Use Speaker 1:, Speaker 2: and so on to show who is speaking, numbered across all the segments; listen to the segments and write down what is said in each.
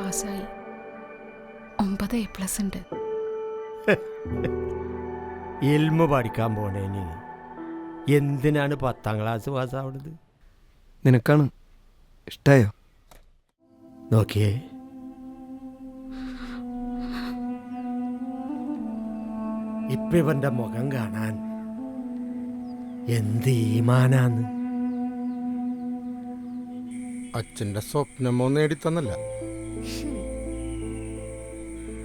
Speaker 1: പാസ്സായി. 9 A+ ഉണ്ട്.
Speaker 2: ഇൽമ പഠിക്കാൻ പോണേന് എന്തിനാണ് 10ാം ക്ലാസ് പാസ്സാവുന്നത്?
Speaker 3: നിനക്കാണ് ഇഷ്ടായോ?
Speaker 2: നോക്കിയേ, ഇപ്പൊ ഇവന്റെ മുഖം കാണാൻ എന്ത് ഈമാനാന്ന്.
Speaker 4: അച്ഛൻ്റെ സ്വപ്നമോ നേടിത്തന്നല്ല,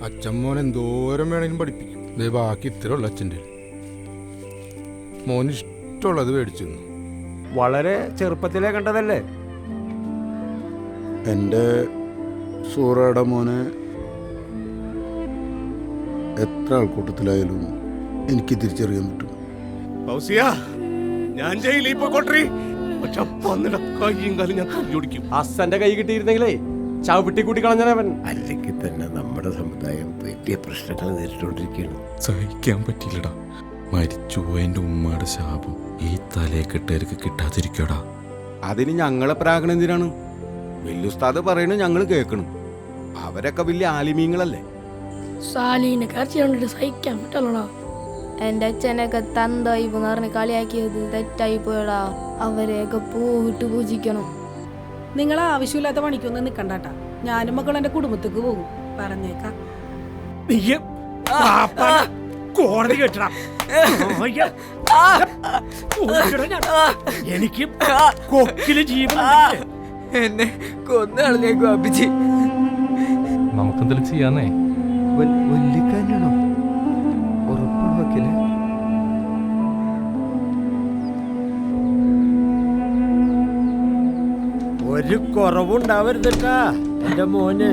Speaker 4: അച്ഛൻ മോൻ എന്തോരം വേണമെങ്കിലും പഠിപ്പിക്കും. ഇതേ ബാക്കി ഇത്രയുള്ള അച്ഛൻ്റെ മോന് ഇഷ്ടമുള്ളത് മേടിച്ചു തന്നു.
Speaker 3: വളരെ ചെറുപ്പത്തിലേ കണ്ടതല്ലേ?
Speaker 5: എൻ്റെ സൂറയുടെ മോനെ എത്ര ആൾക്കൂട്ടത്തിലായാലും എനിക്ക് തിരിച്ചറിയാൻ പറ്റും.
Speaker 6: ഞാൻ ജയിലിൽ പോയിക്കൊണ്ടി, പക്ഷെ കയ്യും കാലും ഞാൻ തല്ലിയൊടിക്കും.
Speaker 3: അച്ഛന്റെ കൈ കിട്ടിയിരുന്നെങ്കിലേ ചവിട്ടി കൂട്ടി കളഞ്ഞവൻ.
Speaker 2: അല്ലെങ്കിൽ തന്നെ നമ്മുടെ സമുദായം വലിയ പ്രശ്നങ്ങൾ നേരിട്ടുകൊണ്ടിരിക്കുകയാണ്.
Speaker 7: സഹിക്കാൻ പറ്റില്ലടാ. മരിച്ചു എൻ്റെ ഉമ്മയുടെ ശാപം ഈ തലയെക്കെട്ടേർക്ക് കിട്ടാതിരിക്കടാ.
Speaker 8: അതിന് ഞങ്ങളെ പ്രാഗണം എന്തിനാണ്? വെല്ലുസ്താദ് പറയണ ഞങ്ങൾ കേൾക്കണം. അവരൊക്കെ വലിയ ആലിമീങ്ങളല്ലേ.
Speaker 9: സാലീനെ കരച്ചിട്ട് സഹിക്കാൻ പറ്റല്ലടാ.
Speaker 10: എന്റെ അച്ഛനൊക്കെ തന്തായി പറഞ്ഞ് കളിയാക്കിയത് തെറ്റായി പോയടാ. അവരെയൊക്കെ പൂവിട്ട് പൂജിക്കണം.
Speaker 11: നിങ്ങൾ ആവശ്യമില്ലാത്ത പണിക്കൊന്നും നിക്കണ്ടാട്ടാ. ഞാനും മക്കൾ എന്റെ കുടുംബത്തേക്ക് പോകും, പറഞ്ഞേക്കാം.
Speaker 2: കോടതി കെട്ടണം. എനിക്ക് കൊക്കില് ജീവൻ.
Speaker 3: എന്നെ കൊന്നളഞ്ഞേക്കും അപ്പിച്ചി.
Speaker 7: നമുക്കെന്തെങ്കിലും ചെയ്യാന്നേ.
Speaker 3: വല്ലിക്കാനാണോ ഉറപ്പാണ് വക്കീലെ?
Speaker 2: ഒരു കുറവുണ്ടാവരുതട്ടാ എന്റെ മോന്.